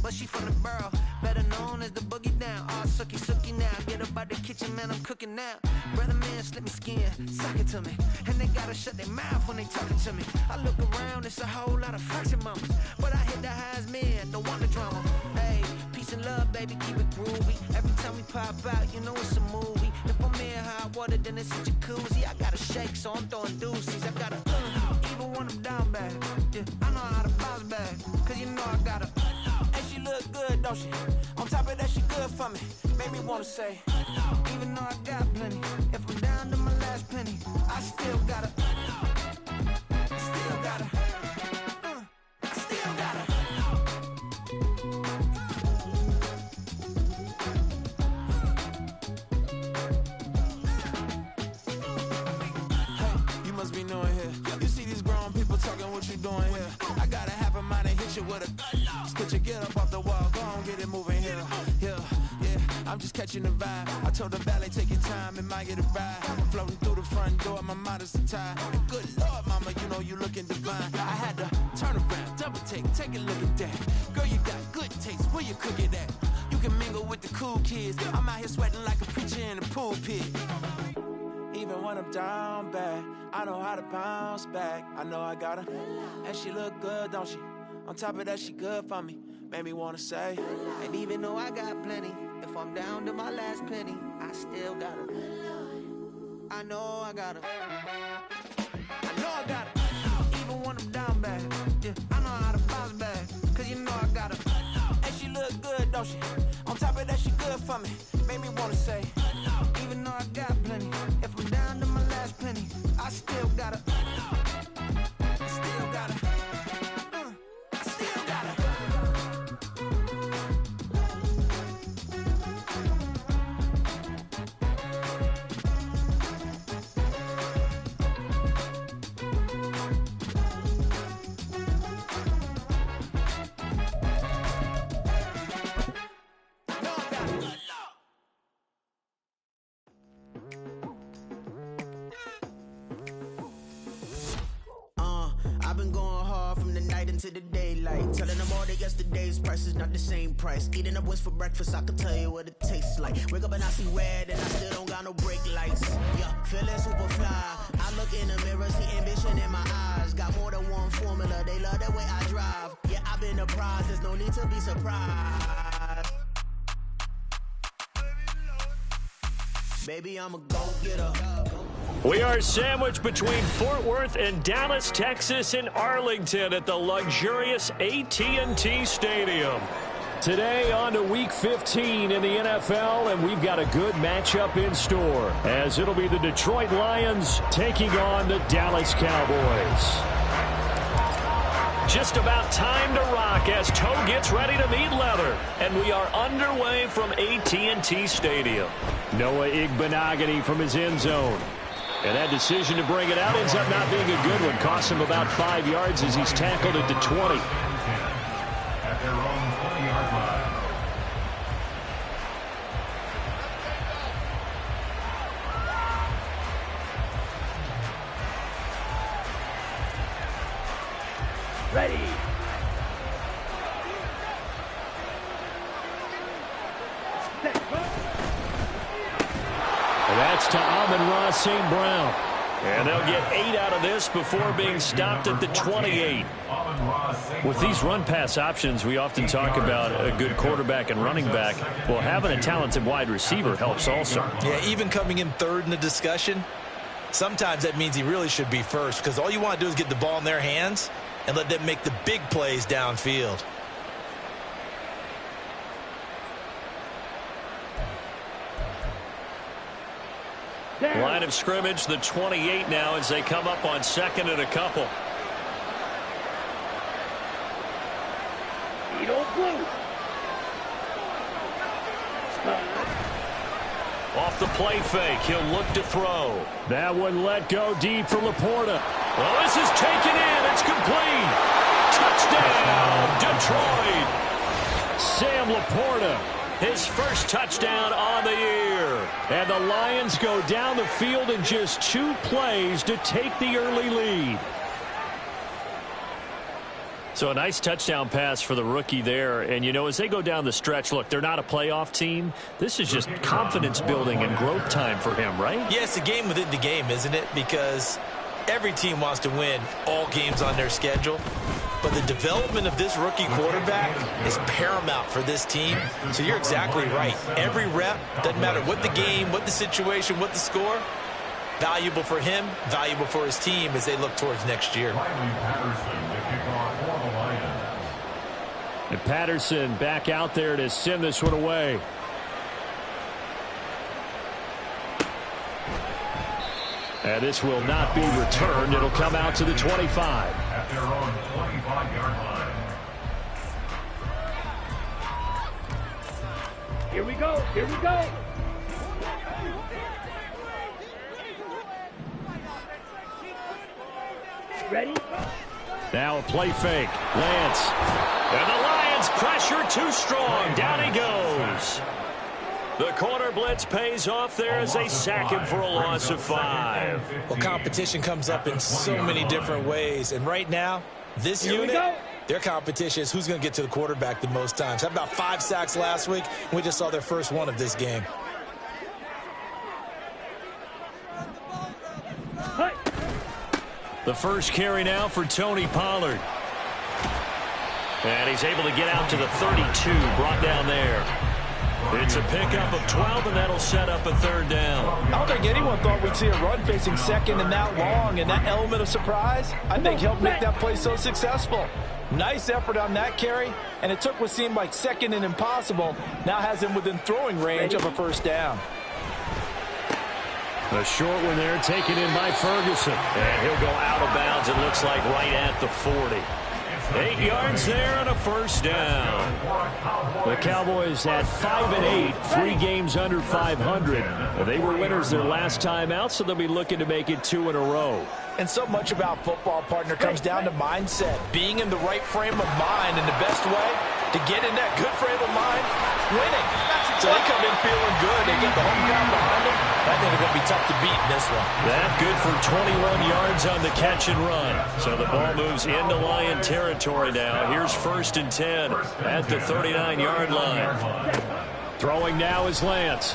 but she from the borough, better known as the boogie down. All sucky now, get up out the kitchen, man, I'm cooking now. Brother man, slip me skin, suck it to me, and they gotta shut their mouth when they talking to me. I look around, it's a whole lot of fraction mamas, but I hit the highs, man, don't want the drama. Hey, peace and love, baby, keep it groovy. Every time we pop out, you know it's a movie. If I'm in hot water, then it's a jacuzzi. I gotta shake, so I'm throwing deuces. I gotta, even when I'm down bad, yeah, I know how to bounce back, cause you know I gotta. And she look good, don't she? On top of that, she good for me. Made me wanna say, even though I got plenty, if I'm down to my last penny, I still gotta, I still gotta. Talking what you doing here. I got a half a mind to hit you with a split you, get up off the wall, go on, get it moving here. Yeah, I'm just catching the vibe. I told the valet, take your time, it might get a ride. Floating through the front door, my mind is a tie. And good Lord, mama, you know you looking divine. I had to turn around, double take a look at that. Girl, you got good taste, where you cook it at? You can mingle with the cool kids. I'm out here sweating like a preacher in a pulpit. Even when I'm down bad, I know how to bounce back. I know I got her, and she look good, don't she? On top of that, she good for me. Made me wanna say, and even though I got plenty, if I'm down to my last penny, I still got her. I know I got her. I know I got her. Even when I'm down bad, yeah, I know how to bounce back, cause you know I got her. And she look good, don't she? On top of that, she good for me. Made me wanna say, even though I got plenty, if I'm down to my last penny, I still gotta, I still gotta, I still gotta. I've been going hard from the night into the daylight, telling them all that yesterday's price is not the same price. Eating up what's for breakfast, I can tell you what it tastes like. Wake up and I see red and I still don't got no brake lights. Yeah, feeling super fly. I look in the mirror, see ambition in my eyes. Got more than one formula, they love the way I drive. Yeah, I've been a prize, there's no need to be surprised. Baby, I'm a go-getter. We are sandwiched between Fort Worth and Dallas, Texas, and Arlington at the luxurious AT&T Stadium. Today on to Week 15 in the NFL, and we've got a good matchup in store, as it'll be the Detroit Lions taking on the Dallas Cowboys. Just about time to rock as Toe gets ready to meet leather, and we are underway from AT&T Stadium. Noah Igbenogany from his end zone. And that decision to bring it out ends up not being a good one. Costs him about 5 yards as he's tackled at the 20. At their own 20-yard line. Ready. And that's to Amon-Ra St. Brown. And they'll get 8 out of this before being stopped at the 28. With these run-pass options, we often talk about a good quarterback and running back. Well, having a talented wide receiver helps also. Yeah, even coming in third in the discussion, sometimes that means he really should be first, because all you want to do is get the ball in their hands and let them make the big plays downfield. Line of scrimmage, the 28 now as they come up on second and a couple. Off the play fake, he'll look to throw. That one let go deep for Laporta. Well, this is taken in. It's complete. Touchdown, Detroit. Sam Laporta, his first touchdown on the year. And the Lions go down the field in just 2 plays to take the early lead. So a nice touchdown pass for the rookie there. And, you know, as they go down the stretch, look, they're not a playoff team. This is just confidence building and growth time for him, right? Yeah, it's a game within the game, isn't it? Because every team wants to win all games on their schedule. But the development of this rookie quarterback is paramount for this team. So you're exactly right. Every rep, doesn't matter what the game, what the situation, what the score, valuable for him, valuable for his team as they look towards next year. And Patterson back out there to send this one away. And this will not be returned. It'll come out to the 25. At their own 25-yard line. Here we go. Here we go. Ready? Now a play fake. Lance. And the Lions pressure too strong. Down he goes. The corner blitz pays off there as they sack him for a loss of 5. Well, competition comes up in so many different ways. And right now, this unit, their competition is who's going to get to the quarterback the most times. Had about 5 sacks last week, and we just saw their first one of this game. The first carry now for Tony Pollard. And he's able to get out to the 32, brought down there. It's a pickup of 12, and that'll set up a 3rd down. I don't think anyone thought we'd see a run facing second and that long, and that element of surprise, I think, helped make that play so successful. Nice effort on that carry, and it took what seemed like second and impossible, now has him within throwing range of a 1st down. A short one there, taken in by Ferguson. And he'll go out of bounds, it looks like, right at the 40. 8 yards there and a 1st down. The Cowboys at 5-8, 3 games under 500. They were winners their last time out, so they'll be looking to make it 2 in a row. And so much about football, partner, comes down to mindset. Being in the right frame of mind, and the best way to get in that good frame of mind, winning. So they come in feeling good. They get the home crowd behind them. I think they're going to be tough to beat in this one. That good for 21 yards on the catch and run. So the ball moves into Lion territory now. Here's 1st and 10 at the 39-yard line. Throwing now is Lance.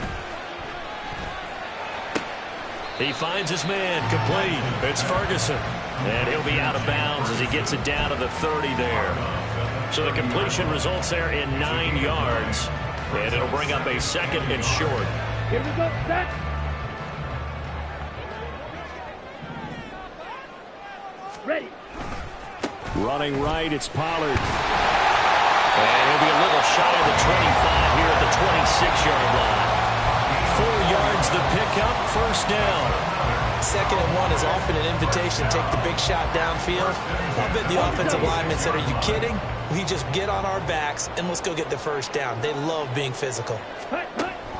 He finds his man, complete. It's Ferguson. And he'll be out of bounds as he gets it down to the 30 there. So the completion results there in 9 yards. And it'll bring up a 2nd and short. Here we go. Set. Ready. Running right, it's Pollard. And he'll be a little shy of the 25 here at the 26-yard line. 4 yards the pickup, 1st down. 2nd and 1 is often an invitation to take the big shot downfield. I bet the offensive linemen said, are you kidding? We just get on our backs and let's go get the 1st down. They love being physical.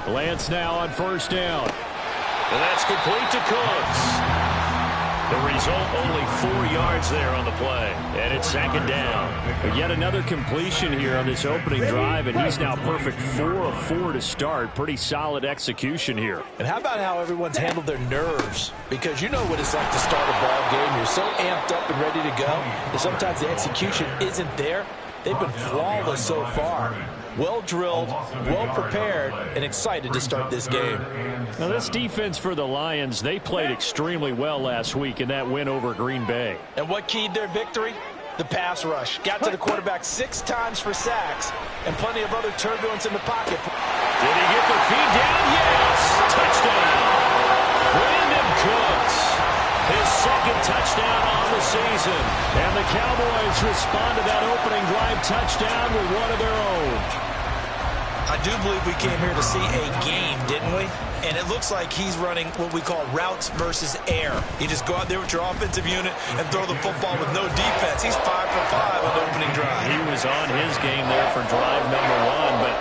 Lance now on 1st down. And that's complete to Cooks. The result, only 4 yards there on the play. And it's 2nd down. But yet another completion here on this opening drive, and he's now perfect 4 of 4 to start. Pretty solid execution here. And how about how everyone's handled their nerves? Because you know what it's like to start a ball game. You're so amped up and ready to go that sometimes the execution isn't there. They've been flawless so far. Well drilled, well prepared, and excited to start this game. Now this defense for the Lions, they played extremely well last week in that win over Green Bay. And what keyed their victory? The pass rush. Got to the quarterback 6 times for sacks and plenty of other turbulence in the pocket. Did he get the feed down? Yes! Touchdown! Brandon Cooks. His 2nd touchdown on the season. And the Cowboys respond to that opening drive touchdown with one of their own. I do believe we came here to see a game, didn't we? And it looks like he's running what we call routes versus air. You just go out there with your offensive unit and throw the football with no defense. He's 5 for 5 on the opening drive. He was on his game there for drive number 1, but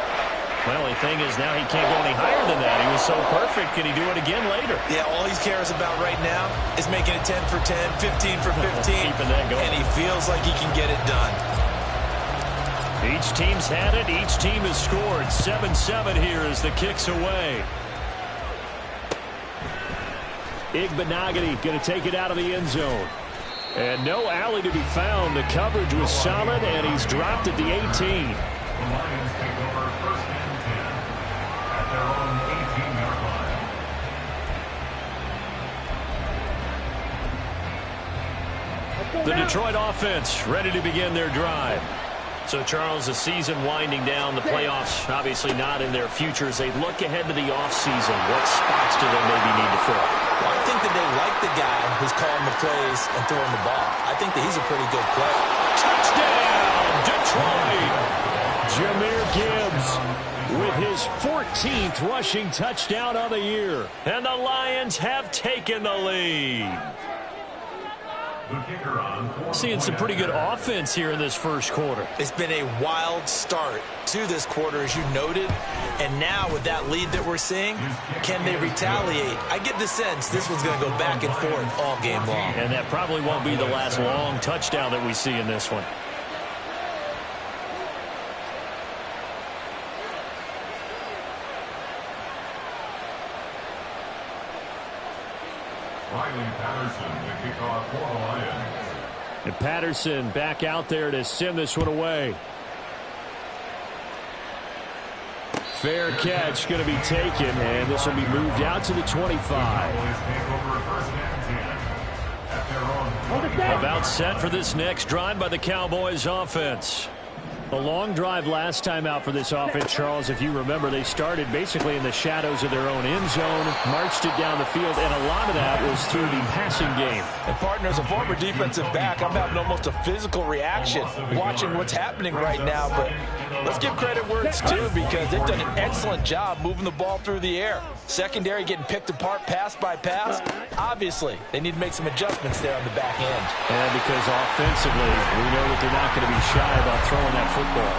well, the thing is now he can't go any higher than that. He was so perfect. Can he do it again later? Yeah, all he cares about right now is making it 10 for 10, 15 for 15. Keeping that going. And he feels like he can get it done. Each team's had it. Each team has scored. 7-7 here as the kick's away. Igbenogany going to take it out of the end zone. And no alley to be found. The coverage was solid, and he's dropped at the 18. The Lions take over 1st and 10 at their own 18-yard line. The Detroit offense ready to begin their drive. So, Charles, the season winding down, the playoffs obviously not in their future. As they look ahead to the offseason, what spots do they maybe need to fill? Well, I think that they like the guy who's calling the plays and throwing the ball. I think that he's a pretty good player. Touchdown, Detroit! Jahmyr Gibbs with his 14th rushing touchdown of the year. And the Lions have taken the lead. Seeing some pretty good offense here in this first quarter. It's been a wild start to this quarter, as you noted. And now with that lead that we're seeing, can they retaliate? I get the sense this one's going to go back and forth all game long. And that probably won't be the last long touchdown that we see in this one. And Patterson back out there to send this one away. Fair catch going to be taken, and this will be moved out to the 25. About set for this next drive by the Cowboys offense. A long drive last time out for this offense, Charles. If you remember, they started basically in the shadows of their own end zone, marched it down the field, and a lot of that was through the passing game. And, partner, as a former defensive back, I'm having almost a physical reaction watching what's happening right now. But let's give credit where it's due, because they've done an excellent job moving the ball through the air. Secondary getting picked apart pass by pass. Obviously, they need to make some adjustments there on the back end. And because offensively, we know that they're not going to be shy about throwing that football.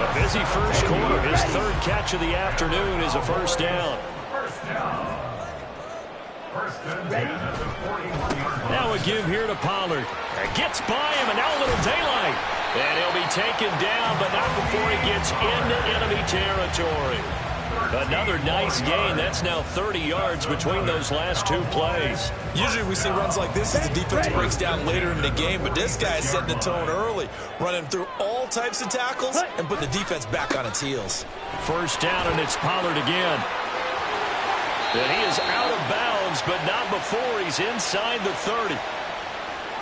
A busy first quarter. His third catch of the afternoon is a first down. Now a give here to Pollard. Gets by him, and now a little daylight. And he'll be taken down, but not before he gets into enemy territory. Another nice gain. That's now 30 yards between those last two plays. Usually we see runs like this as the defense breaks down later in the game, but this guy is setting the tone early, running through all types of tackles and putting the defense back on its heels. First down, and it's Pollard again. And he is out of bounds, but not before he's inside the 30.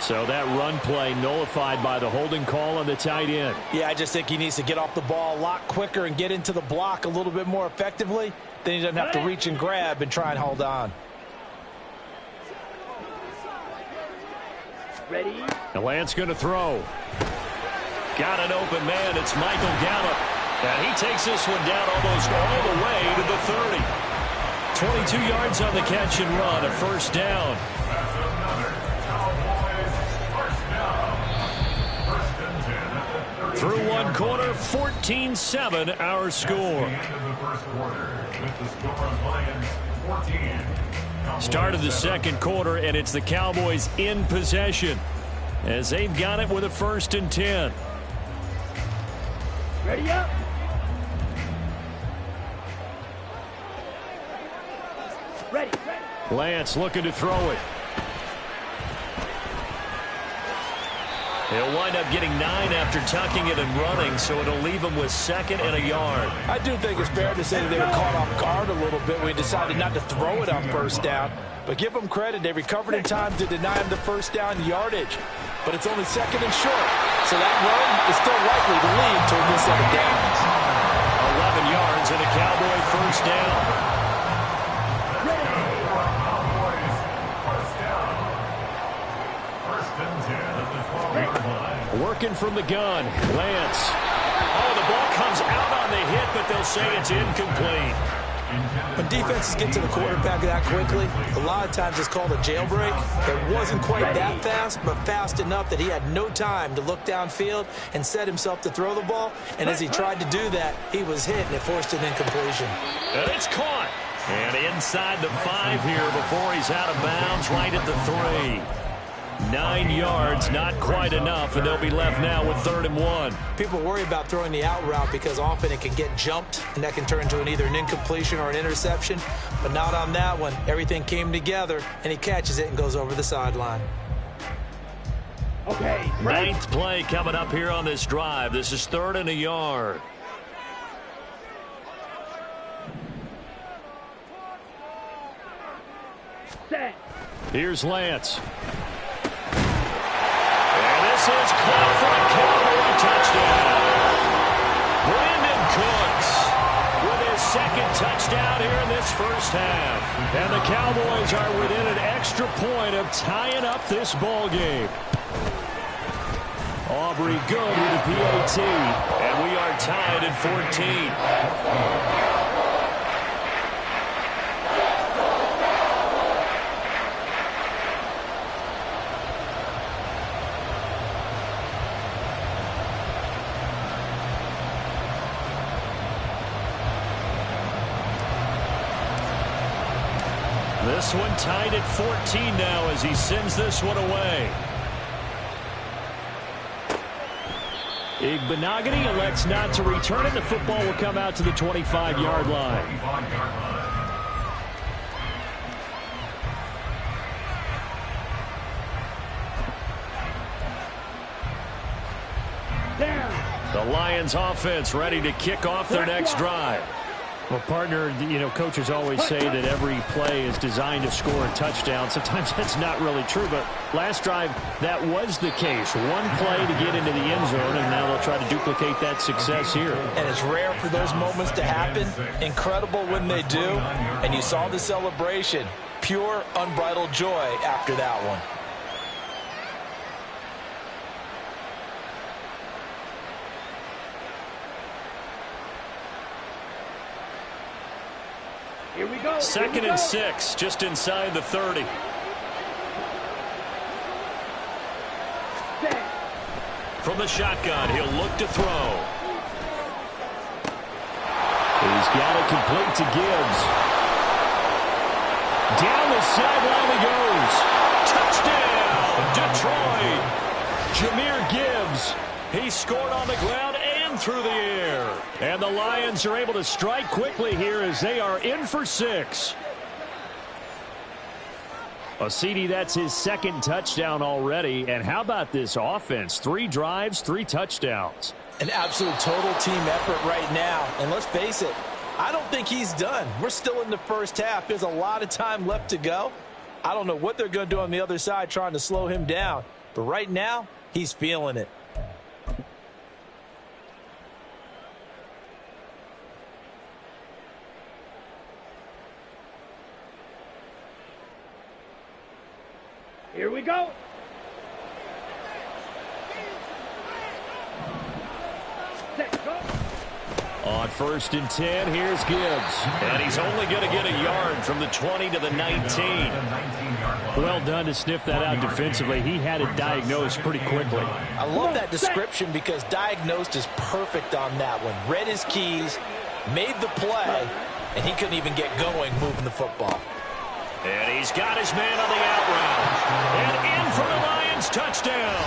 So that run play nullified by the holding call on the tight end. Yeah, I just think he needs to get off the ball a lot quicker and get into the block a little bit more effectively. Then he doesn't have to reach and grab and try and hold on. Ready? The Lance going to throw. Got an open man. It's Michael Gallup. And he takes this one down almost all the way to the 30. 22 yards on the catch and run, a first down. Through one quarter, 14-7 our score. Start of the second quarter, and it's the Cowboys in possession as they've got it with a 1st and 10. Ready up. Ready. Lance looking to throw it. He'll wind up getting 9 after tucking it and running, so it'll leave him with 2nd and a yard. I do think it's fair to say that they were caught off guard a little bit when he decided not to throw it on first down. But give them credit, they recovered in time to deny him the first down yardage. But it's only 2nd and short, so that run is still likely to lead to a new set of downs. 11 yards and a Cowboy first down. Working from the gun, Lance. Oh, the ball comes out on the hit, but they'll say it's incomplete. When defenses get to the quarterback that quickly, a lot of times it's called a jailbreak. It wasn't quite that fast, but fast enough that he had no time to look downfield and set himself to throw the ball. And as he tried to do that, he was hit, and it forced an incompletion. And it's caught. And inside the 5 here before he's out of bounds, right at the 3. 9 yards, not quite enough, and they'll be left now with 3rd and 1. People worry about throwing the out route because often it can get jumped, and that can turn into either an incompletion or an interception. But not on that one. Everything came together, and he catches it and goes over the sideline. Okay. Ninth play coming up here on this drive. This is 3rd and a yard. Set. Here's Lance. And this is caught for a Cowboy touchdown. Brandon Cooks with his 2nd touchdown here in this first half. And the Cowboys are within an extra point of tying up this ball game. Aubrey good with the PAT. And we are tied at 14. This one tied at 14 now as he sends this one away. Igbenogany elects not to return it. The football will come out to the 25-yard line. Down. The Lions offense ready to kick off their next drive. Well, partner, you know, coaches always say that every play is designed to score a touchdown. Sometimes that's not really true, but last drive, that was the case. One play to get into the end zone, and now they'll try to duplicate that success here. And it's rare for those moments to happen. Incredible when they do. And you saw the celebration. Pure, unbridled joy after that one. Here we go. 2nd and 6, just inside the 30. Set. From the shotgun, he'll look to throw. He's got it complete to Gibbs. Down the sideline he goes. Touchdown, Detroit. Jahmyr Gibbs. He scored on the ground and through the air. And the Lions are able to strike quickly here as they are in for 6. CD, that's his 2nd touchdown already. And how about this offense? 3 drives, 3 touchdowns. An absolute total team effort right now. And let's face it, I don't think he's done. We're still in the first half. There's a lot of time left to go. I don't know what they're going to do on the other side trying to slow him down. But right now, he's feeling it. Here we go. Set, go. On 1st and 10, here's Gibbs. And he's only going to get a yard from the 20 to the 19. Well done to sniff that out defensively. He had it diagnosed pretty quickly. I love that description because diagnosed is perfect on that one. Read his keys, made the play, and he couldn't even get going moving the football. And he's got his man on the out route. And in for the Lions touchdown.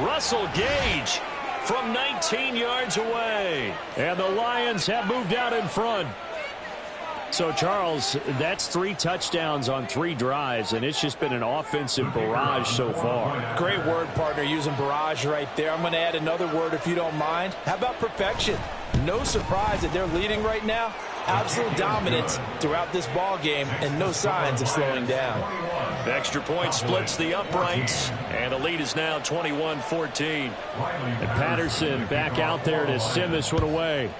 Russell Gage from 19 yards away. And the Lions have moved out in front. So, Charles, that's 3 touchdowns on 3 drives, and it's just been an offensive barrage so far. Great word, partner, using barrage right there. I'm going to add another word if you don't mind. How about perfection? No surprise that they're leading right now. Absolute dominance throughout this ball game and no signs of slowing down. The extra point splits the uprights, and the lead is now 21-14. And Patterson back out there to send this one away.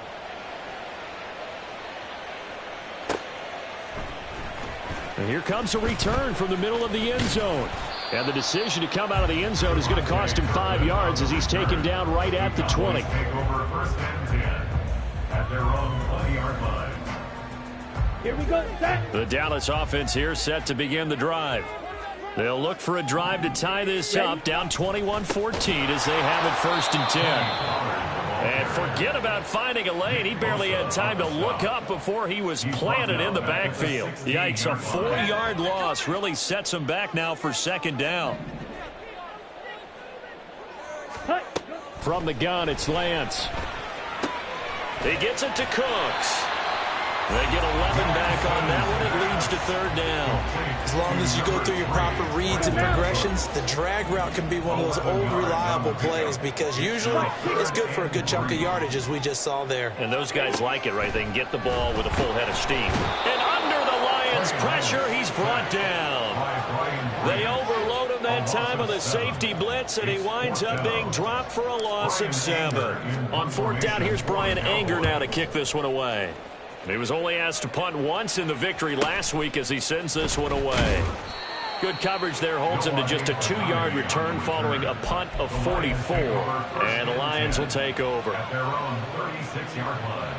And here comes a return from the middle of the end zone. And the decision to come out of the end zone is going to cost him 5 yards as he's taken down right at the 20. Take over 1st and 10 at their own 20-yard line. Here we go. Set. The Dallas offense here set to begin the drive. They'll look for a drive to tie this up, down 21-14 as they have it 1st and 10. And forget about finding a lane. He barely had time to look up before he was planted in the backfield. Yikes, a 4-yard loss really sets him back now for 2nd down. From the gun, it's Lance. He gets it to Cooks. They get 11 back on that one. It leads to third down. As long as you go through your proper reads and progressions, the drag route can be one of those old reliable plays because usually it's good for a good chunk of yardage, as we just saw there. And those guys like it, right? They can get the ball with a full head of steam. And under the Lions' pressure, he's brought down. They overload him that time with a safety blitz, and he winds up being dropped for a loss of 7. On fourth down, here's Brian Anger now to kick this one away. He was only asked to punt once in the victory last week as he sends this one away. Good coverage there holds him to just a 2-yard return following a punt of 44. And the Lions will take over. At their own 36-yard line.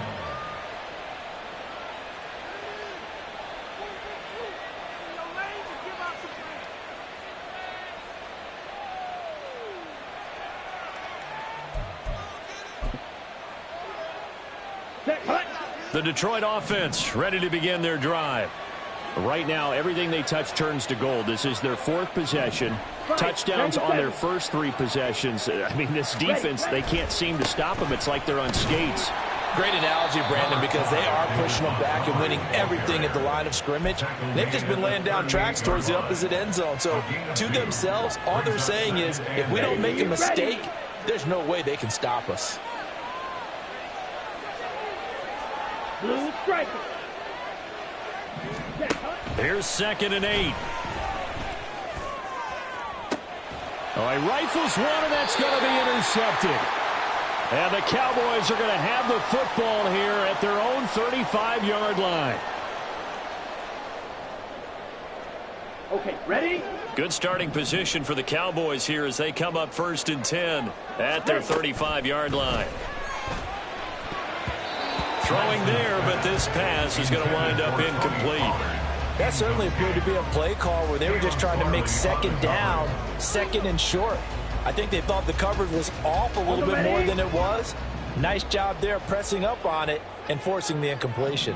The Detroit offense ready to begin their drive. Right now, everything they touch turns to gold. This is their 4th possession. Touchdowns on their first 3 possessions. I mean, this defense, they can't seem to stop them. It's like they're on skates. Great analogy, Brandon, because they are pushing them back and winning everything at the line of scrimmage. They've just been laying down tracks towards the opposite end zone. So, to themselves, all they're saying is, if we don't make a mistake, there's no way they can stop us. Blue striker. Here's 2nd and 8. Oh, he rifles one, and that's going to be intercepted. And the Cowboys are going to have the football here at their own 35-yard line. Okay, ready? Good starting position for the Cowboys here as they come up 1st and 10 at their 35-yard line. Throwing there, but this pass is going to wind up incomplete. That certainly appeared to be a play call where they were just trying to make 2nd down, 2nd and short. I think they thought the coverage was off a little bit more than it was. Nice job there pressing up on it and forcing the incompletion.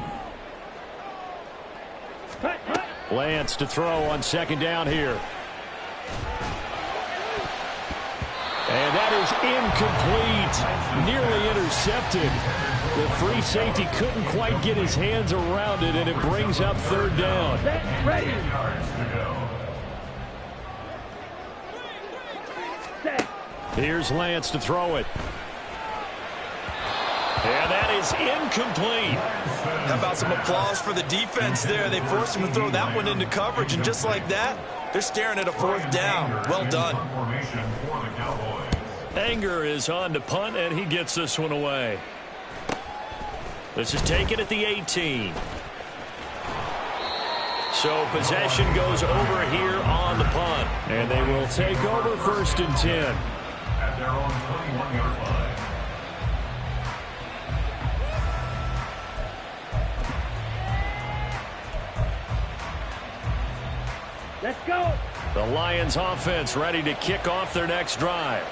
Lance to throw on 2nd down here. And that is incomplete. Nearly intercepted. The free safety couldn't quite get his hands around it, and it brings up 3rd down. Ready. Here's Lance to throw it. And that is incomplete. How about some applause for the defense there? They forced him to throw that one into coverage, and just like that, they're staring at a 4th down. Well done. Anger is on to punt, and he gets this one away. This is taken at the 18. So possession goes over here on the punt. And they will take over 1st and 10. At their own 21-yard line. Let's go. The Lions offense ready to kick off their next drive.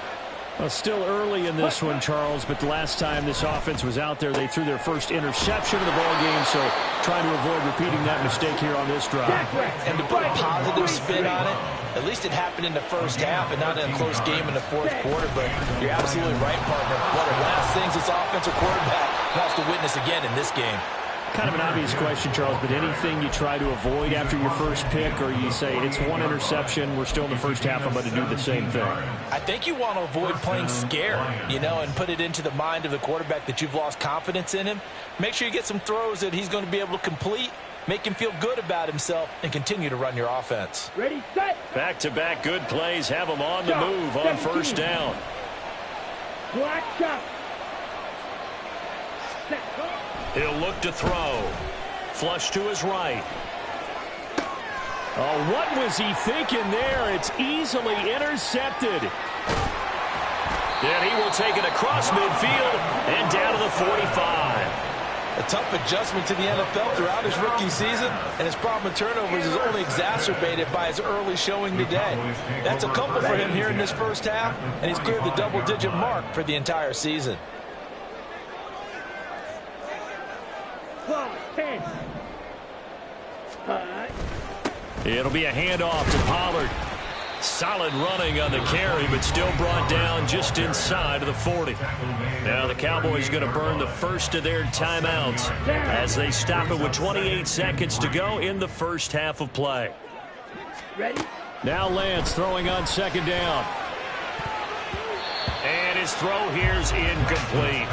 Well, still early in this one, Charles, but the last time this offense was out there, they threw their first interception of the ball game, so trying to avoid repeating that mistake here on this drive. And to put a positive spin on it, at least it happened in the first half and not in a close game in the 4th quarter, but you're absolutely right, partner. One of the last things this offensive quarterback wants to witness again in this game. Kind of an obvious question, Charles, but anything you try to avoid after your first pick, or you say it's one interception, we're still in the first half, I'm going to do the same thing? I think you want to avoid playing scared, and put it into the mind of the quarterback that you've lost confidence in him. Make sure you get some throws that he's going to be able to complete, make him feel good about himself, and continue to run your offense. Ready, set. Back-to-back good plays have him on the move on 1st down. Black shot. Set. He'll look to throw. Flush to his right. Oh, what was he thinking there? It's easily intercepted. And he will take it across midfield and down to the 45. A tough adjustment to the NFL throughout his rookie season, and his problem with turnovers is only exacerbated by his early showing today. That's a couple for him here in this first half, and he's cleared the double-digit mark for the entire season. 10. It'll be a handoff to Pollard. Solid running on the carry, but still brought down just inside of the 40. Now the Cowboys going to burn the first of their timeouts as they stop it with 28 seconds to go in the first half of play. Ready? Now Lance throwing on second down. And his throw here is incomplete.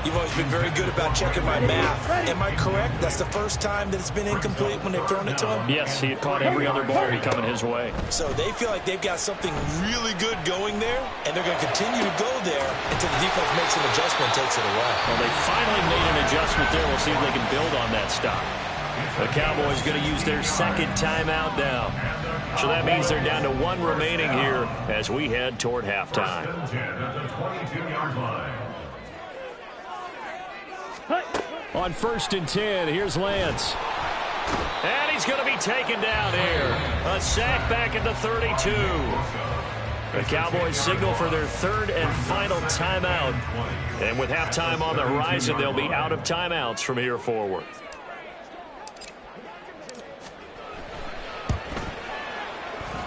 You've always been very good about checking my math. Am I correct? That's the first time that it's been incomplete when they've thrown it to him? Yes, he had caught every other ball be coming his way. So they feel like they've got something really good going there, and they're going to continue to go there until the defense makes an adjustment and takes it away. Well, they finally made an adjustment there. We'll see if they can build on that stop. The Cowboys going to use their second timeout now. So that means they're down to one remaining here as we head toward halftime. On 1st and 10, here's Lance. And he's going to be taken down here. A sack back at the 32. The Cowboys signal for their third and final timeout. And with halftime on the horizon, they'll be out of timeouts from here forward.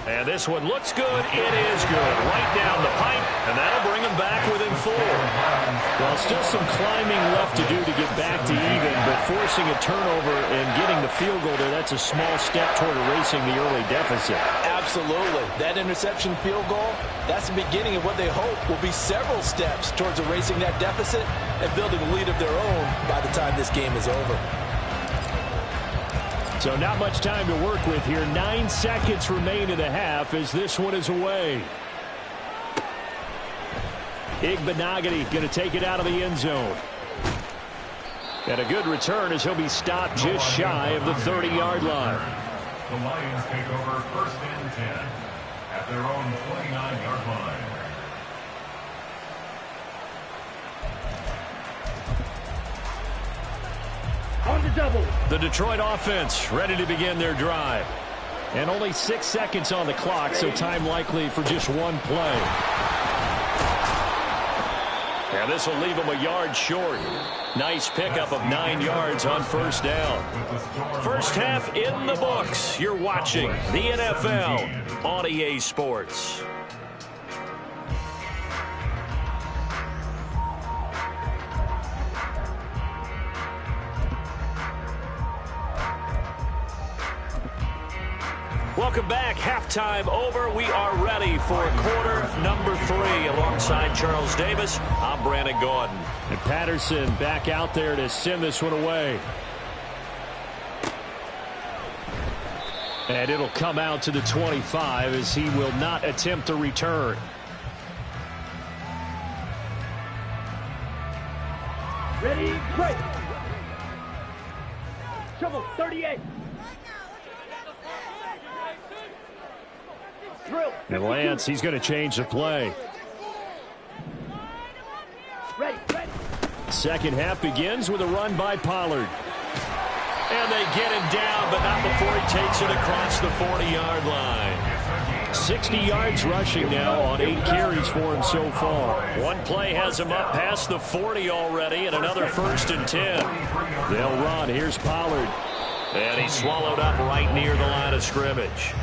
And this one looks good. It is good. Right down the pipe, and that'll bring them back within 4. Well, still some climbing left to do to get back to even, but forcing a turnover and getting the field goal there, that's a small step toward erasing the early deficit. Absolutely. That interception field goal, that's the beginning of what they hope will be several steps towards erasing that deficit and building a lead of their own by the time this game is over. So not much time to work with here. 9 seconds remain in the half as this one is away. Igbenogany going to take it out of the end zone. And a good return as he'll be stopped just shy of the 30-yard line. The Lions take over 1st and 10 at their own 29-yard line. On the double. The Detroit offense ready to begin their drive. And only 6 seconds on the clock, so time likely for just one play. And this will leave them a yard short. Nice pickup of 9 yards on 1st down. First half in the books. You're watching the NFL on EA Sports. Welcome back. Halftime over. We are ready for quarter number 3. Alongside Charles Davis, I'm Brandon Gordon. And Patterson back out there to send this one away. And it'll come out to the 25 as he will not attempt a return. Ready, play. Trouble, 38. And Lance, he's going to change the play. Ready. Second half begins with a run by Pollard. And they get him down, but not before he takes it across the 40-yard line. 60 yards rushing now on 8 carries for him so far. One play has him up past the 40 already, and another 1st and 10. They'll run. Here's Pollard. And he's swallowed up right near the line of scrimmage.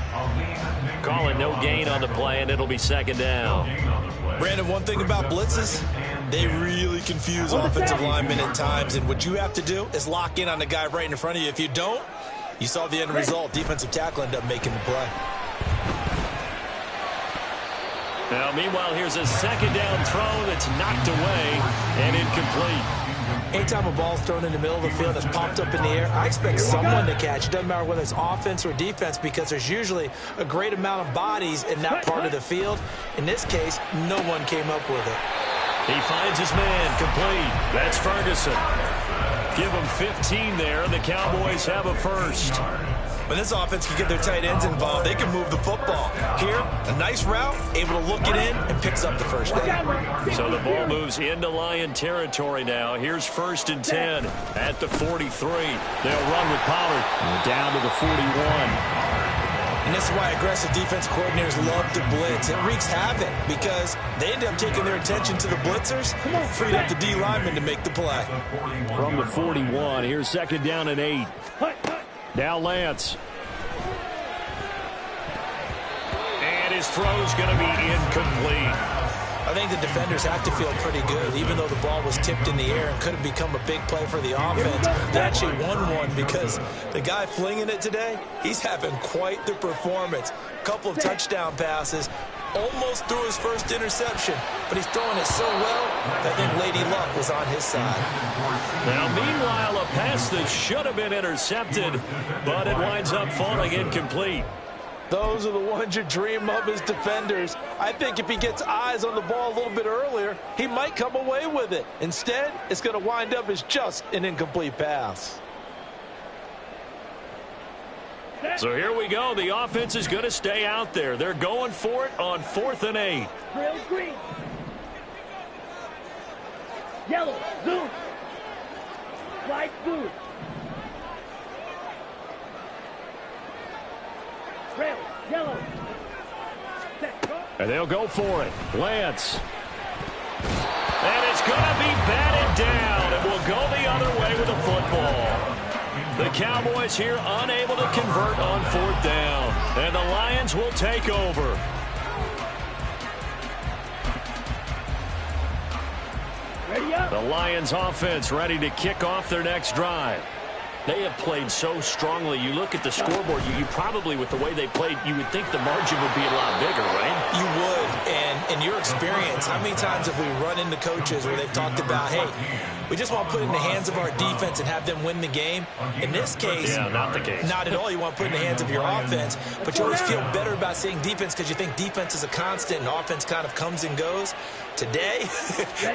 Calling no gain on the play, and it'll be 2nd down. Brandon, one thing about blitzes, they really confuse offensive linemen at times, and what you have to do is lock in on the guy right in front of you. If you don't, you saw the end result. Defensive tackle ended up making the play. Now, meanwhile, here's a 2nd down throw that's knocked away and incomplete. Anytime a ball's thrown in the middle of the field that's popped up in the air, I expect someone to catch. It doesn't matter whether it's offense or defense because there's usually a great amount of bodies in that part of the field. In this case, no one came up with it. He finds his man complete. That's Ferguson. Give him 15 there, and the Cowboys have a first. When this offense can get their tight ends involved, they can move the football. Here, a nice route, able to look it in, and picks up the first down. So the ball moves into Lion territory now. Here's 1st and 10 at the 43. They'll run with Pollard down to the 41. And this is why aggressive defense coordinators love to blitz. It wreaks havoc because they end up taking their attention to the blitzers, freed up the D lineman to make the play. From the 41, here's 2nd down and 8. Now Lance. And his throw's going to be incomplete. I think the defenders have to feel pretty good, even though the ball was tipped in the air and could have become a big play for the offense. They actually won one because the guy flinging it today, he's having quite the performance. A couple of touchdown passes, almost threw his first interception, but he's throwing it so well that I think Lady Luck was on his side. Now, meanwhile, a pass that should have been intercepted, but it winds up falling incomplete. Those are the ones you dream of as defenders. I think if he gets eyes on the ball a little bit earlier, he might come away with it. Instead, it's going to wind up as just an incomplete pass. So here we go. The offense is going to stay out there. They're going for it on 4th and 8. Drill green. Yellow, zoom. Slide blue. Rail, yellow. Set, go. And they'll go for it. Lance. And it's going to be batted down. And will go the other way with the football. The Cowboys here unable to convert on 4th down. And the Lions will take over. Ready up. The Lions offense ready to kick off their next drive. They have played so strongly. You look at the scoreboard, you probably, with the way they played, you would think the margin would be a lot bigger, right? You would, and in your experience, how many times have we run into coaches where they've talked about, hey, we just want to put it in the hands of our defense and have them win the game? In this case, yeah, not the case. Not at all. You want to put it in the hands of your offense, but you always feel better about saying defense because you think defense is a constant and offense kind of comes and goes. Today,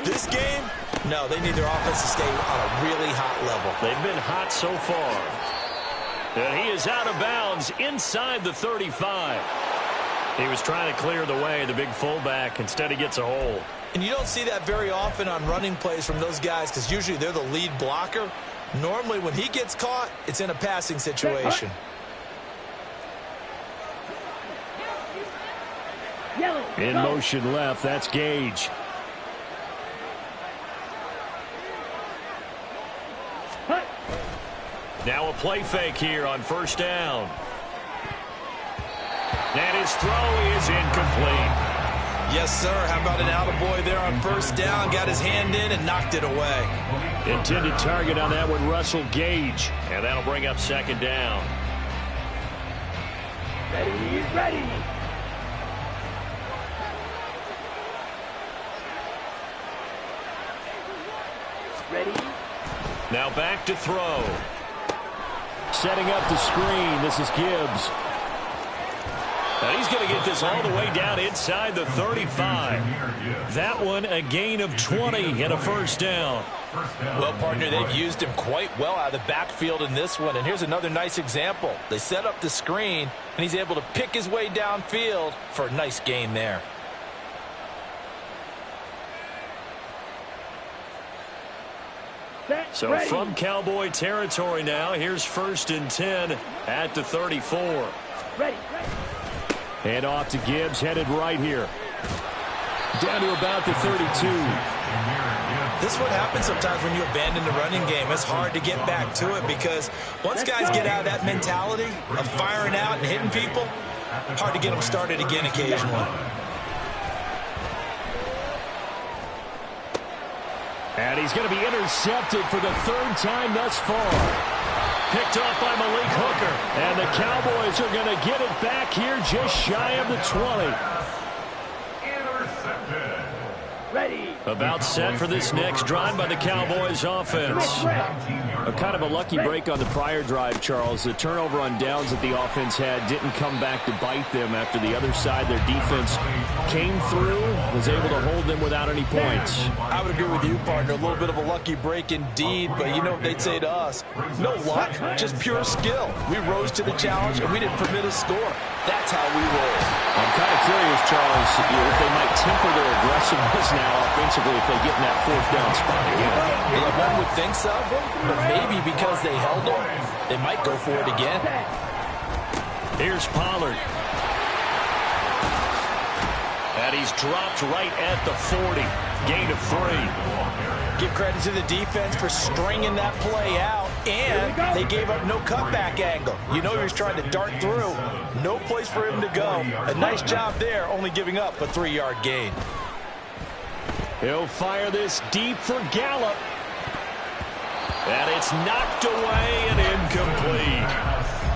this game, no, they need their offense to stay on a really hot level. They've been hot so far. And he is out of bounds inside the 35. He was trying to clear the way, the big fullback. Instead, he gets a hold. And you don't see that very often on running plays from those guys because usually they're the lead blocker. Normally, when he gets caught, it's in a passing situation. In motion left, that's Gage. Now a play fake here on 1st down. And his throw is incomplete. Yes, sir. How about an attaboy there on 1st down? Got his hand in and knocked it away. Intended target on that one, Russell Gage. And that'll bring up 2nd down. Ready. Ready. Now back to throw. Setting up the screen. This is Gibbs. And he's going to get this all the way down inside the 35. That one a gain of 20 and a 1st down. Well, partner, they've used him quite well out of the backfield in this one. And here's another nice example. They set up the screen, and he's able to pick his way downfield for a nice gain there. So from Cowboy territory now, here's 1st and 10 at the 34. Ready. And off to Gibbs, headed right here. Down to about the 32. This is what happens sometimes when you abandon the running game. It's hard to get back to it because once guys get out of that mentality of firing out and hitting people, hard to get them started again occasionally. And he's going to be intercepted for the 3rd time thus far. Picked off by Malik Hooker. And the Cowboys are going to get it back here just shy of the 20. Ready. About set for this next drive by the Cowboys offense. A kind of a lucky break on the prior drive, Charles. The turnover on downs that the offense had didn't come back to bite them after the other side. Their defense came through, was able to hold them without any points. I would agree with you, partner. A little bit of a lucky break indeed, but you know what they'd say to us? No luck, just pure skill. We rose to the challenge, and we didn't permit a score. That's how we roll. I'm kind of curious, Charles, if they might temper their aggressiveness now offensively if they get in that 4th down spot again. Yeah, one would think so, but maybe because they held them, they might go for it again. Here's Pollard. And he's dropped right at the 40. Gain of 3. Give credit to the defense for stringing that play out, and they gave up no cutback angle. You know he was trying to dart through. No place for him to go. A nice job there, only giving up a 3-yard gain. He'll fire this deep for Gallup. And it's knocked away and incomplete.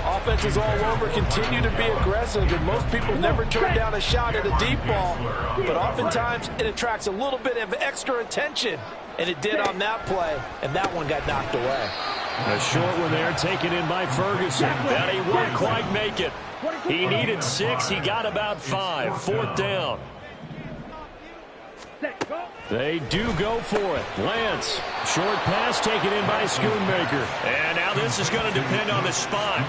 Offenses all over continue to be aggressive, and most people never turn down a shot at a deep ball. But oftentimes, it attracts a little bit of extra attention. And it did on that play, and that one got knocked away. A short one there, taken in by Ferguson. And he won't quite make it. He needed 6. He got about 5. 4th down. They do go for it. Lance, short pass taken in by Schoonmaker. And now this is going to depend on the spot.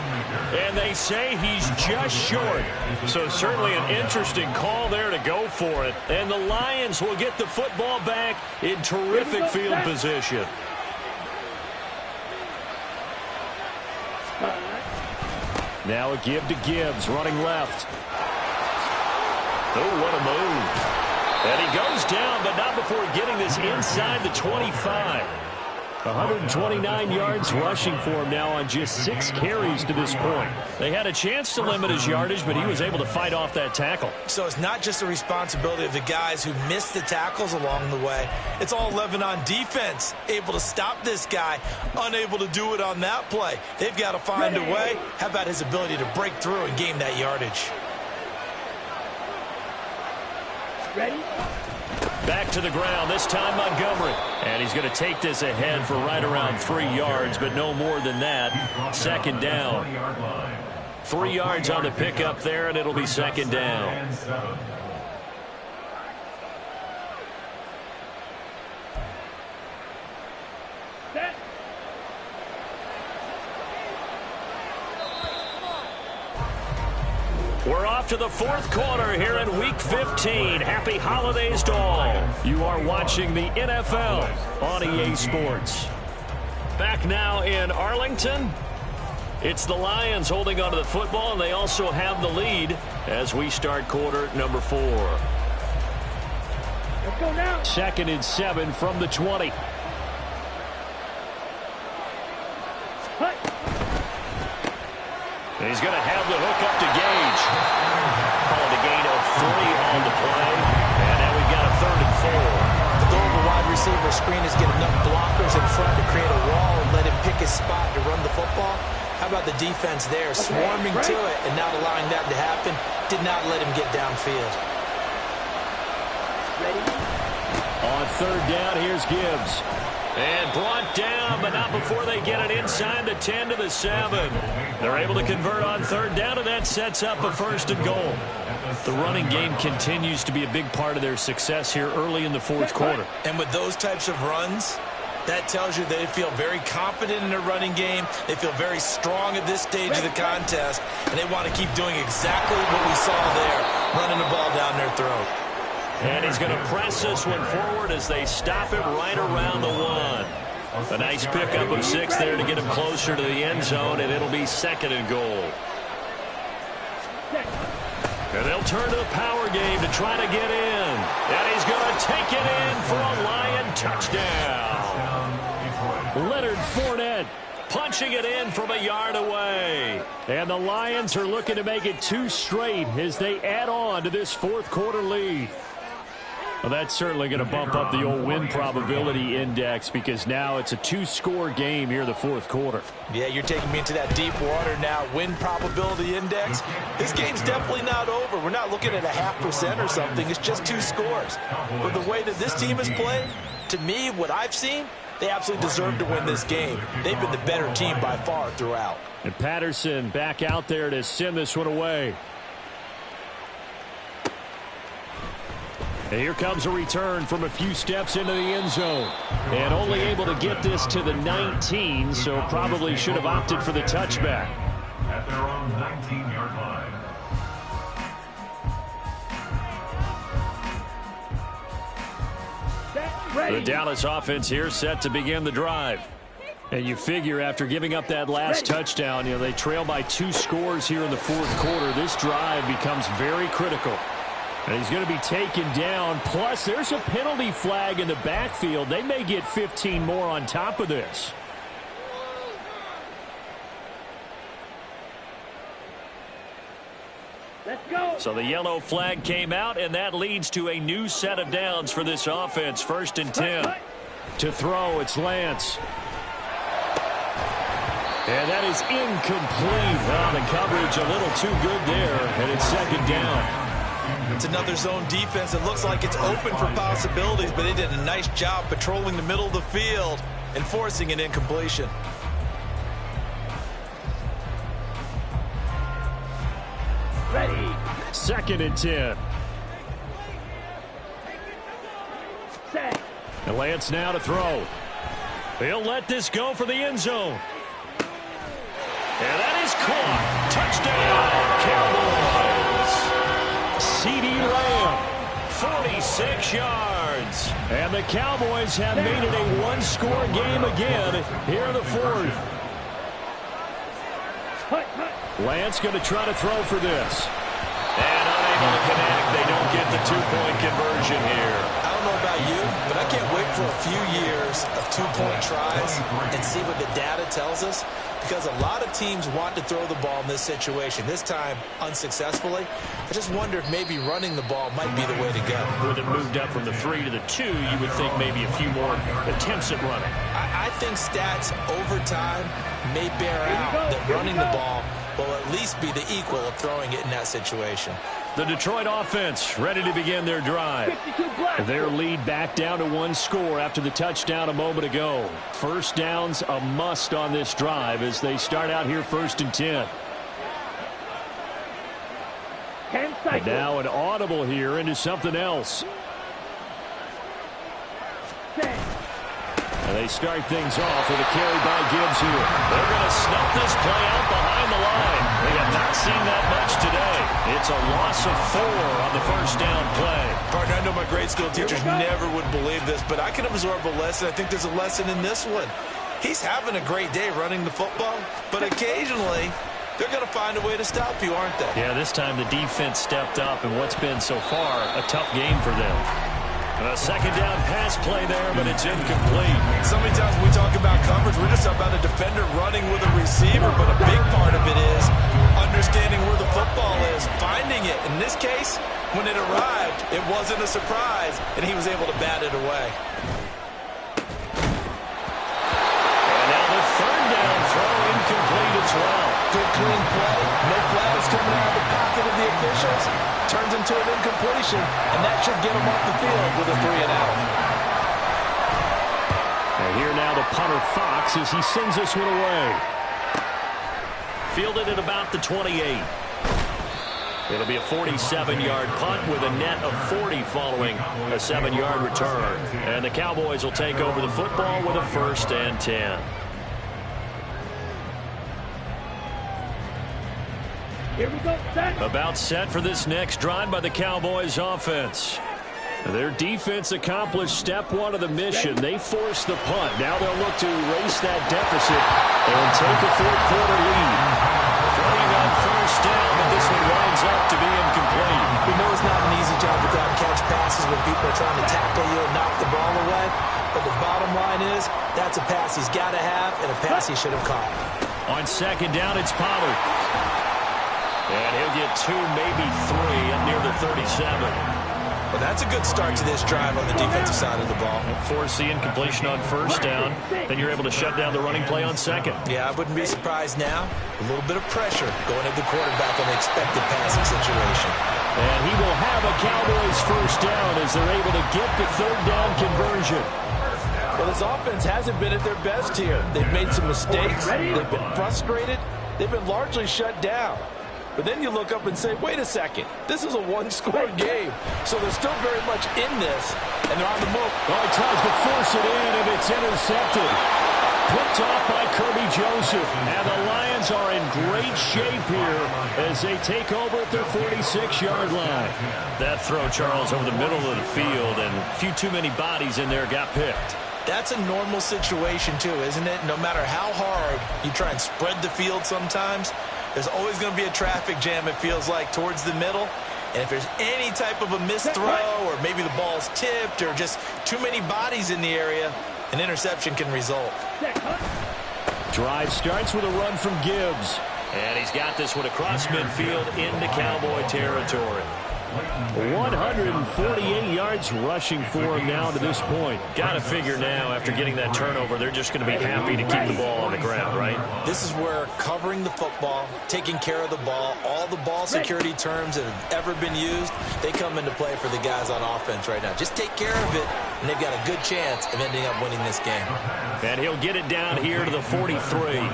And they say he's just short. So certainly an interesting call there to go for it. And the Lions will get the football back in terrific field position. Now a give to Gibbs, running left. Oh, what a move. And he goes down, but not before getting this inside the 25. 129 yards rushing for him now on just 6 carries to this point. They had a chance to limit his yardage, but he was able to fight off that tackle. So it's not just the responsibility of the guys who missed the tackles along the way. It's all 11 on defense, able to stop this guy, unable to do it on that play. They've got to find a way. How about his ability to break through and gain that yardage? Ready? Back to the ground, this time Montgomery. And he's going to take this ahead for right around 3 yards, but no more than that. 2nd down. 3 yards on the pickup there, and it'll be 2nd down. Set. We're off to the 4th quarter here in Week 15. Happy holidays to all. You are watching the NFL on EA Sports. Back now in Arlington. It's the Lions holding onto the football, and they also have the lead as we start quarter number 4. Let's go now. 2nd and 7 from the 20. Hut. He's going to have the hook up to Gage. Calling a gain of 3 on the play. And now we've got a 3rd and 4. The goal of a wide receiver screen is get enough blockers in front to create a wall and let him pick his spot to run the football. How about the defense there, swarming to it and not allowing that to happen? Did not let him get downfield. Ready? On 3rd down, here's Gibbs. And brought down, but not before they get it inside the 10 to the 7. They're able to convert on 3rd down, and that sets up a 1st and goal. The running game continues to be a big part of their success here early in the 4th quarter. And with those types of runs, that tells you they feel very confident in their running game. They feel very strong at this stage of the contest, and they want to keep doing exactly what we saw there, running the ball down their throat. And he's going to press this one forward as they stop it right around the 1. A nice pickup of 6 there to get him closer to the end zone, and it'll be 2nd and goal. And they'll turn to the power game to try to get in. And he's going to take it in for a Lion touchdown. Leonard Fournette punching it in from a yard away. And the Lions are looking to make it 2 straight as they add on to this 4th quarter lead. Well, that's certainly going to bump up the old win probability index because now it's a 2-score game here in the 4th quarter. Yeah, you're taking me into that deep water now. Win probability index. This game's definitely not over. We're not looking at a 0.5% or something. It's just 2 scores. But the way that this team has played, to me, what I've seen, they absolutely deserve to win this game. They've been the better team by far throughout. And Patterson back out there to send this one away. And here comes a return from a few steps into the end zone. And only able to get this to the 19, so probably should have opted for the touchback. At their own 19-yard line. The Dallas offense here set to begin the drive. And you figure after giving up that last touchdown, you know, they trail by 2 scores here in the 4th quarter. This drive becomes very critical. And he's going to be taken down. Plus, there's a penalty flag in the backfield. They may get 15 more on top of this. Let's go. So the yellow flag came out, and that leads to a new set of downs for this offense. 1st and 10. To throw, it's Lance. And that is incomplete. Oh, the coverage a little too good there, and it's 2nd down. It's another zone defense. It looks like it's open for possibilities, but they did a nice job patrolling the middle of the field and forcing an incompletion. Ready. 2nd and 10. Set. And Lance now to throw. He'll let this go for the end zone. And that is caught. Touchdown, Cowboys. CeeDee Lamb, 46 yards. And the Cowboys have made it a one-score game again here in the 4th. Lance going to try to throw for this. And unable to connect. They don't get the two-point conversion here. I don't know about you, but I can't wait for a few years of two-point tries and see what the data tells us, because a lot of teams want to throw the ball in this situation. This time, unsuccessfully. I just wonder if maybe running the ball might be the way to go. With it moved up from the 3 to the 2, you would think maybe a few more attempts at running. I think stats over time may bear out that running the ball will at least be the equal of throwing it in that situation. The Detroit offense ready to begin their drive. Their lead back down to 1 score after the touchdown a moment ago. 1st downs a must on this drive as they start out here 1st and 10. And now an audible here into something else. And they start things off with a carry by Gibbs here. They're going to snuff this play out behind the line. They have not seen that much today. It's a loss of 4 on the 1st down play. Partner, I know my grade school teachers never would believe this, but I can absorb a lesson. I think there's a lesson in this one. He's having a great day running the football, but occasionally they're going to find a way to stop you, aren't they? Yeah, this time the defense stepped up in what's been so far a tough game for them. A 2nd down pass play there, but it's incomplete. So many times when we talk about coverage, we're just about a defender running with a receiver, but a big part of it is understanding where the football is, finding it. In this case, when it arrived, it wasn't a surprise, and he was able to bat it away. And now the 3rd down throw incomplete as well. Good clean play. No flags coming out of the pocket of the officials. Turns into an incompletion, and that should get him off the field with a 3 and out. And here now the punter Fox as he sends this one away. Fielded at about the 28. It'll be a 47-yard punt with a net of 40 following a 7-yard return. And the Cowboys will take over the football with a 1st and 10. Here we go, set. About set for this next drive by the Cowboys offense. Their defense accomplished step 1 of the mission. They forced the punt. Now they'll look to erase that deficit and take a 4th quarter lead. Throwing on 1st down, but this one winds up to be incomplete. We know it's not an easy job to grab catch passes when people are trying to tackle you and knock the ball away. But the bottom line is, that's a pass he's got to have and a pass he should have caught. On 2nd down, it's Pollard. And he'll get 2, maybe 3 up near the 37. Well, that's a good start to this drive on the defensive side of the ball. Force the incompletion on 1st down. Then you're able to shut down the running play on 2nd. Yeah, I wouldn't be surprised now. A little bit of pressure going at the quarterback in the expected passing situation. And he will have a Cowboys 1st down as they're able to get the 3rd down conversion. Well, this offense hasn't been at their best here. They've made some mistakes. They've been frustrated. They've been largely shut down. But then you look up and say, wait a second, this is a 1-score game. So they're still very much in this, and they're on the move. Oh, he tries to force it in, and it's intercepted. Picked off by Kirby Joseph. And the Lions are in great shape here as they take over at their 46-yard line. That throw, Charles, over the middle of the field, and a few too many bodies in there got picked. That's a normal situation, too, isn't it? No matter how hard you try and spread the field sometimes, there's always going to be a traffic jam, it feels like, towards the middle. And if there's any type of a missed throw or maybe the ball's tipped or just too many bodies in the area, an interception can result. Drive starts with a run from Gibbs. And he's got this one across midfield into Cowboy territory. 148 yards rushing for him now to this point. Got to figure now, after getting that turnover, they're just going to be happy to keep the ball on the ground, right? This is where covering the football, taking care of the ball, all the ball security terms that have ever been used, they come into play for the guys on offense right now. Just take care of it, and they've got a good chance of ending up winning this game. And he'll get it down here to the 43.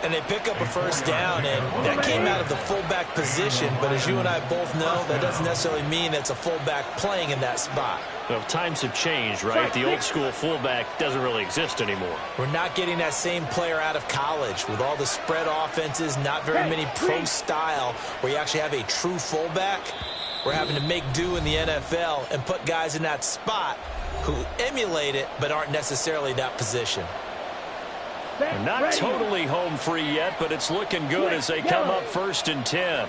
And they pick up a first down, and that came out of the fullback position. But as you and I both know, that doesn't necessarily mean it's a fullback playing in that spot. Well, times have changed, right? The old school fullback doesn't really exist anymore. We're not getting that same player out of college with all the spread offenses, not very many pro style where you actually have a true fullback. We're having to make do in the NFL and put guys in that spot who emulate it but aren't necessarily that position. Not totally home free yet, but it's looking good as they come up 1st and 10.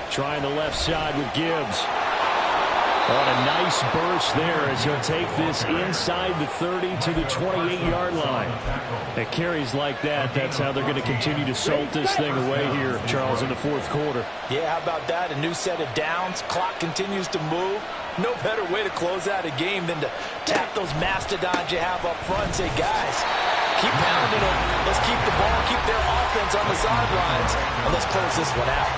Trying the left side with Gibbs. On a nice burst there as he'll take this inside the 30 to the 28-yard line. At carries like that, that's how they're going to continue to salt this thing away here, Charles, in the 4th quarter. Yeah, how about that? A new set of downs. Clock continues to move. No better way to close out a game than to tap those mastodons you have up front and say, guys, keep pounding them. Let's keep the ball, keep their offense on the sidelines, and let's close this one out.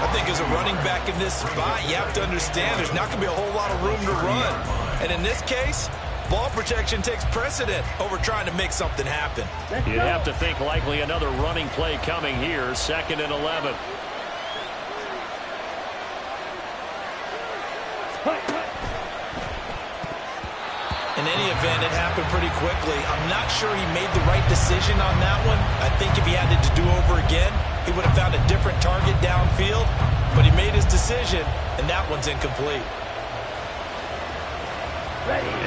I think as a running back in this spot, you have to understand there's not going to be a whole lot of room to run. And in this case, ball protection takes precedent over trying to make something happen. You'd have to think likely another running play coming here, 2nd and 11. In any event, it happened pretty quickly. I'm not sure he made the right decision on that one. I think if he had it to do over again, he would have found a different target downfield. But he made his decision, and that one's incomplete.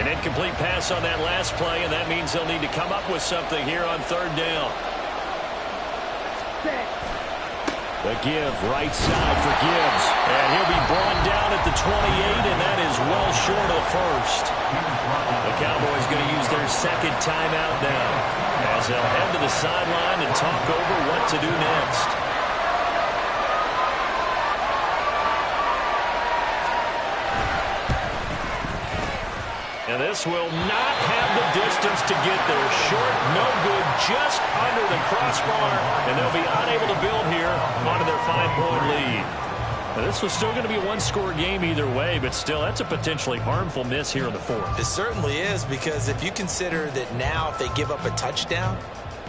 An incomplete pass on that last play, and that means they'll need to come up with something here on 3rd down. The give, right side for Gibbs. And he'll be brought down at the 28, and that is well short of the 1st. The Cowboys going to use their 2nd timeout now as they'll head to the sideline and talk over what to do next. And this will not have the distance to get there. Short, no good, just under the crossbar. And they'll be unable to build here onto their 5-point lead. Now, this was still going to be a one-score game either way, but still, that's a potentially harmful miss here in the 4th. It certainly is, because if you consider that now if they give up a touchdown,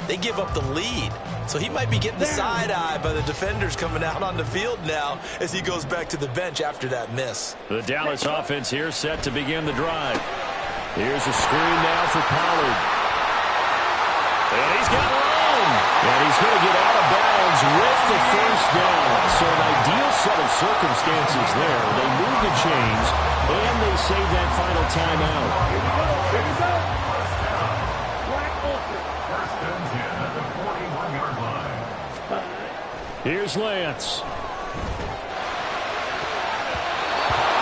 they give up the lead. So he might be getting the side eye by the defenders coming out on the field now as he goes back to the bench after that miss. The Dallas offense here set to begin the drive. Here's a screen now for Pollard. And he's got room. And he's going to get out of bounds with the 1st down. So an ideal set of circumstances there. They move the chains, and they save that final timeout. Here we go. Black Ultra. 1st and 10 at the 41-yard line. Here's Lance.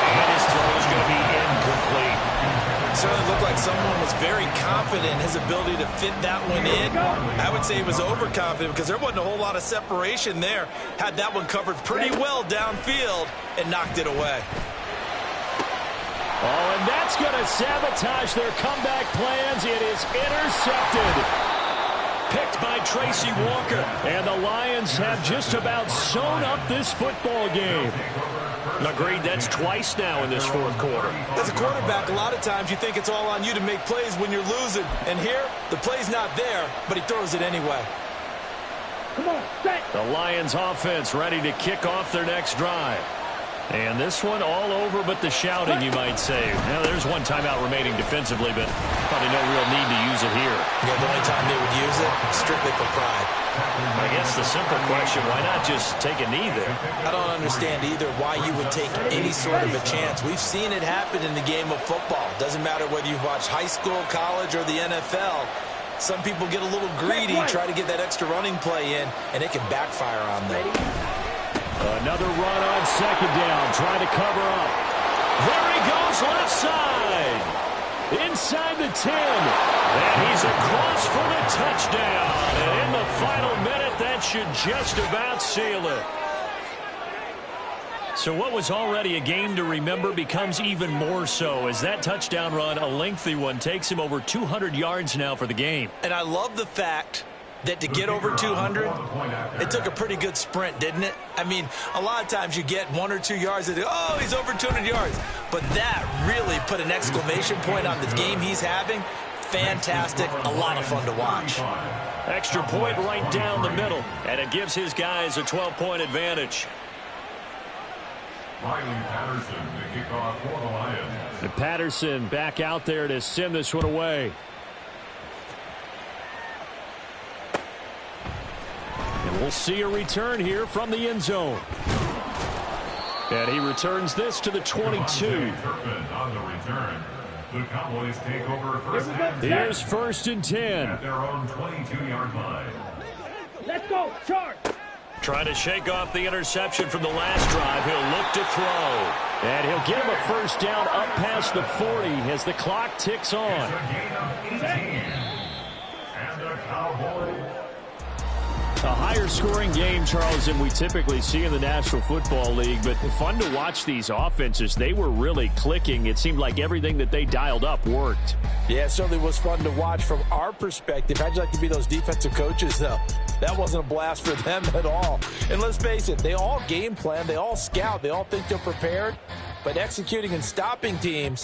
And his throw is going to be incomplete. Certainly looked like someone was very confident in his ability to fit that one in. I would say he was overconfident because there wasn't a whole lot of separation there. Had that one covered pretty well downfield and knocked it away. Oh, and that's going to sabotage their comeback plans. It is intercepted. Picked by Tracy Walker. And the Lions have just about sewn up this football game. Agreed, that's twice now in this 4th quarter. As a quarterback, a lot of times you think it's all on you to make plays when you're losing. And here, the play's not there, but he throws it anyway. Come on, set. The Lions offense ready to kick off their next drive. And this one all over but the shouting, you might say. Now, there's one timeout remaining defensively, but probably no real need to use it here. Yeah, the only time they would use it, strictly for pride. I guess the simple question, why not just take a knee there? I don't understand either why you would take any sort of a chance. We've seen it happen in the game of football. Doesn't matter whether you've watched high school, college, or the NFL. Some people get a little greedy, try to get that extra running play in, and it can backfire on them. Another run on second down, trying to cover up. There he goes, left side. Inside the 10. And he's across for the touchdown. And in the final minute, that should just about seal it. So what was already a game to remember becomes even more so as that touchdown run, a lengthy one, takes him over 200 yards now for the game. And I love the fact that to get over 200, it took a pretty good sprint, didn't it? I mean, a lot of times you get 1 or 2 yards and oh, he's over 200 yards. But that really put an exclamation point on the game he's having. Fantastic, a lot of fun to watch. Extra point right down the middle, and it gives his guys a 12-point advantage. Riley Patterson, the kickoff for the Lions. And Patterson back out there to send this one away. And we'll see a return here from the end zone. And he returns this to the 22. On the return. The Cowboys take over first and 10. Here's 1st and 10. At their own 22-yard line. Let's go, charge. Trying to shake off the interception from the last drive. He'll look to throw. And he'll get him a first down up past the 40 as the clock ticks on. It's a gain of 18. And the Cowboys. A higher scoring game, Charles, than we typically see in the National Football League, but fun to watch these offenses. They were really clicking. It seemed like everything that they dialed up worked. Yeah, it certainly was fun to watch from our perspective. How'd you like to be those defensive coaches, though? That wasn't a blast for them at all. And let's face it, they all game plan, they all scout, they all think they're prepared, but executing and stopping teams